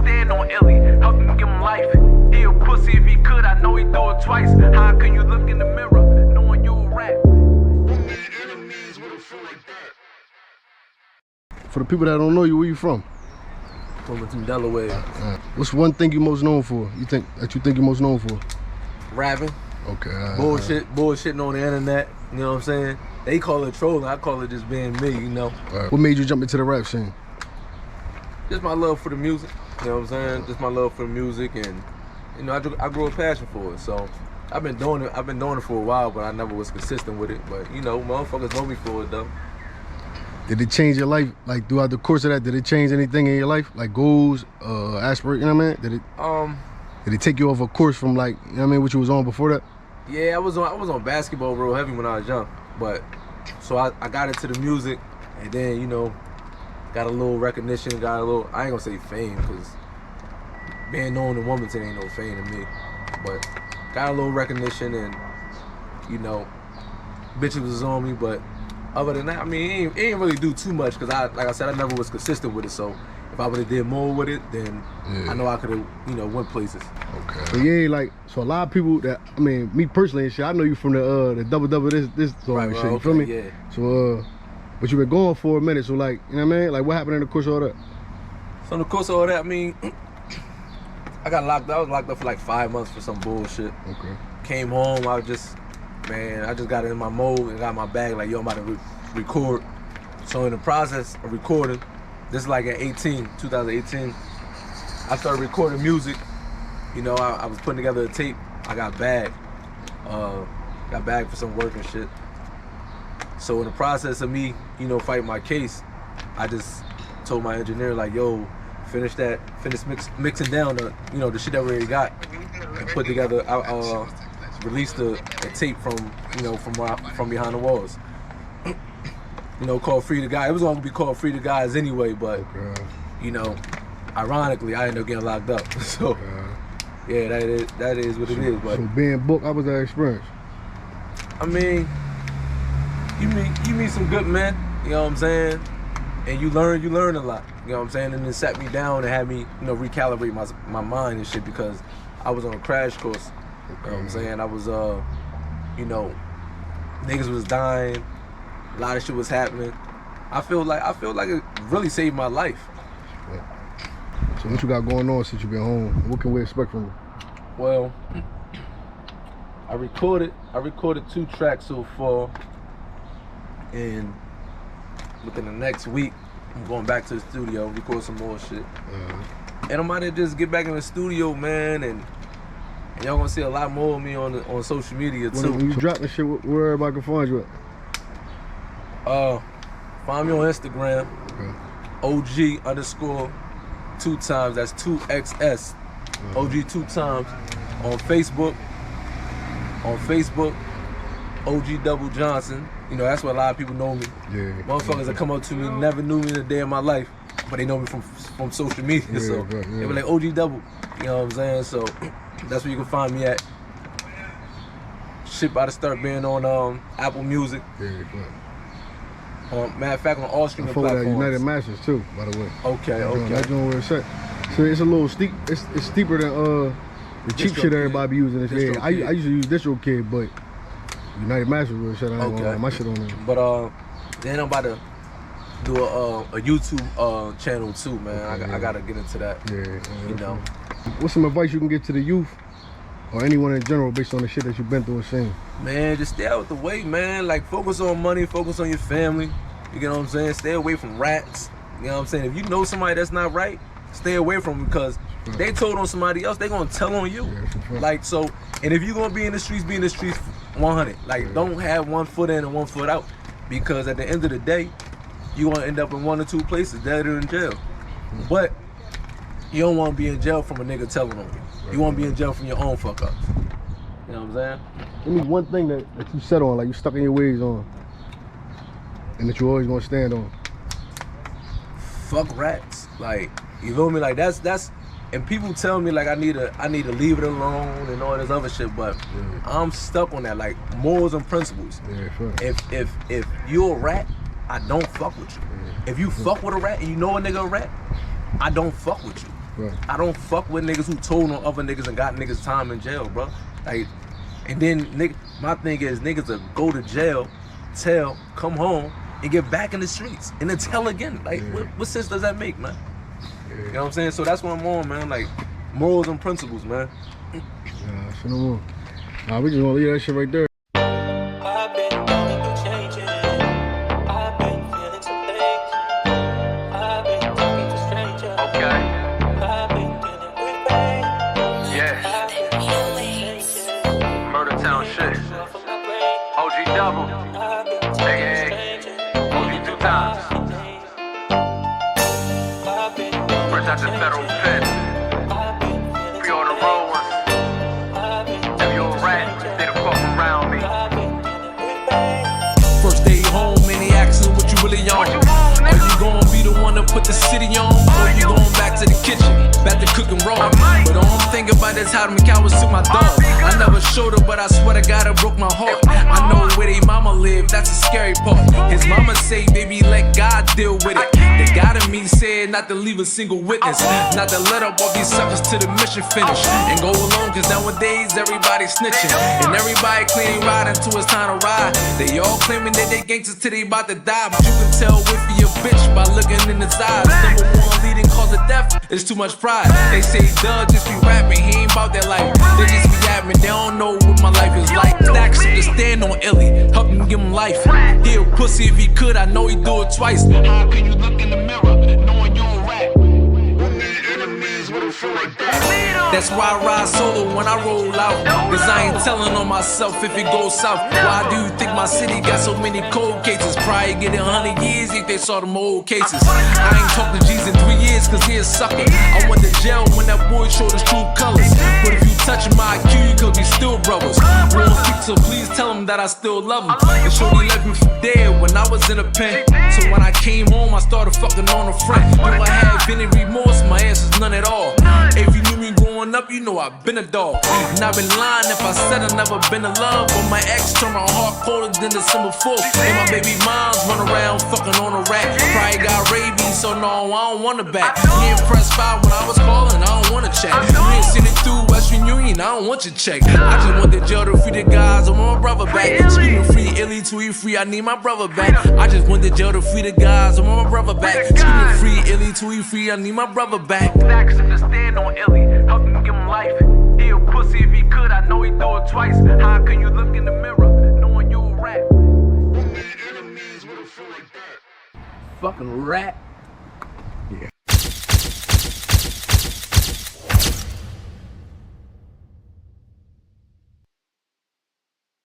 stand on Illy, help him give him life. He a pussy if he could, I know he do it twice. How can you look in the mirror, knowing you a rat? For the people that don't know you, where you from? From Delaware. What's one thing you most known for? You think you're most known for? Rapping. Okay. Bullshitting on the internet. You know what I'm saying? They call it trolling. I call it just being me. You know. What made you jump into the rap scene? Just my love for the music. You know what I'm saying? Just my love for the music, and you know, I grew a passion for it. So I've been doing it for a while, but I never was consistent with it. But you know, motherfuckers know me for it though. Did it change your life, like throughout the course of that? Did it change anything in your life, like goals, aspirations? You know what I mean? Did it take you off a course from like, you know what I mean, what you was on before that? Yeah, I was on basketball real heavy when I was young, but so I got into the music, and then you know, got a little recognition, I ain't gonna say fame, because being known in Wilmington ain't no fame to me, but got a little recognition, and you know, bitches was on me, but other than that, I mean, it ain't really do too much, because like I said, I never was consistent with it, so if I would've did more with it, then I know I could've, you know, went places. Okay. So yeah, like, so a lot of people that, I mean, me personally and shit, I know you from the double this song and shit, you feel me? Yeah. So, but you been going for a minute, so like, you know what I mean? Like, what happened in the course of all that? So in the course of all that, I mean, I was locked up for like 5 months for some bullshit. Okay. Came home, I just got in my mode and got my bag, like, yo, I'm about to record. So in the process of recording, this is like at 2018, I started recording music. You know, I was putting together a tape. I got bagged for some work and shit. So in the process of me, you know, fighting my case, I just told my engineer, like, yo, finish mixing down the, you know, the shit that we already got, and put together, released a tape from, you know, from behind the walls. You know, called Free the Guy. It was going to be called Free the Guys anyway, but, you know, ironically, I ended up getting locked up. So, yeah, that is what it is. But so being booked, how was that experience? I mean, you meet some good men, you know what I'm saying? And you learn a lot, you know what I'm saying? And it sat me down and had me, you know, recalibrate my mind and shit, because I was on a crash course. You know what I'm saying? I was, you know, niggas was dying. A lot of shit was happening. I feel like it really saved my life. So what you got going on since you been home? What can we expect from you? Well, I recorded 2 tracks so far, and within the next week, I'm going back to the studio, record some more shit. And I might just get back in the studio, man, and y'all gonna see a lot more of me on social media too. When you drop the shit, where everybody can find you at? Find me on Instagram, OG_2 times, that's 2XS, OG 2 times. On Facebook, OG Double Johnson. You know, that's where a lot of people know me. Yeah. Motherfuckers that come up to me, never knew me in a day of my life, but they know me from social media. Yeah, so they were like, OG Double. You know what I'm saying? So that's where you can find me at. Shit about to start being on Apple Music. Matter of fact, on all streaming platforms. United Masters too, by the way. Okay. That's doing where it's at. So it's a little steep. It's steeper than the cheap shit everybody be using. Yeah, I used to use DistroKid, but United Masters was shit. I ain't gonna my shit on there. But then I'm about to do a YouTube channel too, man. I gotta get into that. Yeah. You know. What's some advice you can give to the youth or anyone in general based on the shit that you've been through and seen? Man, just stay out of the way, man. Like, focus on money, focus on your family. You know what I'm saying? Stay away from rats. You know what I'm saying? If you know somebody that's not right, stay away from them, because they told on somebody else, they gonna tell on you. Like, so, and if you gonna be in the streets, 100. Like, don't have one foot in and one foot out, because at the end of the day, you gonna end up in 1 or 2 places, dead or in jail. But you don't wanna be in jail from a nigga telling on you. You wanna be in jail from your own fuck ups. You know what I'm saying? Give me one thing that you set on, like you stuck in your ways on, and that you always gonna stand on. Fuck rats. Like, you feel me? Like, that's and people tell me like I need to leave it alone and all this other shit, but I'm stuck on that, like, morals and principles. If you're a rat, I don't fuck with you. If you fuck with a rat and you know a nigga a rat, I don't fuck with you. Right. I don't fuck with niggas who told on other niggas and got niggas time in jail, bro. Like, and then my thing is niggas will go to jail, tell, come home, and get back in the streets, and then tell again. Like, what sense does that make, man? You know what I'm saying? So that's what I'm on, man. Like, morals and principles, man. Yeah, shit no more. Nah, we just gonna leave that shit right there. I've been going through changes. I've been feeling some things. I've been talking to strangers. Okay. I've been dealing with pain. Yeah. I've been feeling changes. Murder Town shit. Off of my brain. OG double. I've been talking to AKA strangers. OG 2 times. I've been Fresh out the federal pen. I've been feeling Pre-order roll ones. I've been If you're a rat, stay the fuck around me. I've been dealing with pain. First day home, and they asking what you really on. What you want, Are nigga? you gonna be the one to put the city on? Or you going back to the kitchen, back to cooking raw? might. But all I'm thinking about is how them cowards took my dog. I never showed her, but I swear to God it broke my heart. I know where they mama live, that's the scary part. His mama say, baby, let God deal with it. The God in me said not to leave a single witness, not to let up all these suckers to the mission finish. And go alone, cause nowadays everybody snitching. And everybody claiming riding till it's time to ride. They all claiming that they gangsters till they about to die. But you can tell if you a bitch by looking in his eyes. Number one leading cause of death is too much pride. They say Doug just be rapping, he ain't about that life. They just be yapping, they don't know what my life is like. Stacks to stand on Illy, help him give him life. He a pussy if he could, I know he do it twice. How can you look in the mirror knowing you a rat? That's why I ride solo when I roll out. Cause I ain't telling on myself if it goes south. Why do you think my city got so many cold cases? Probably get 100 years if they saw them old cases. I ain't talked to G's in 3 years cause he a sucker. I went to jail when that boy showed his true colors. But if you touch my IQ, cause we still brothers. Won't speak, so please tell him that I still love him. And shorty left me for dead when I was in a pen. So when I came home, I started fucking on a friend. Do I have any remorse? My answer's none at all. If you knew me growing up, you know I've been a dog. And I've been lying if I said I've never been in love. But my ex turned my heart colder than December 4th. And my baby moms run around fucking on a rat. Probably got rabies, so no, I don't want it back. You ain't pressed 5 when I was calling, I don't wanna check. You ain't seen it through Western Union, I don't want your check. I just want the jail to free the guys, I want my brother back. Screaming free Illy till he free, I need my brother back. I just want the jail to free the guys, I want my brother back. Screaming free Illy till he free, I need my brother back. Stacks to stand on Illy, help him give him life. He a pussy if he could, I know he do it twice. How can you look in the mirror knowing you a rat? Fucking rat.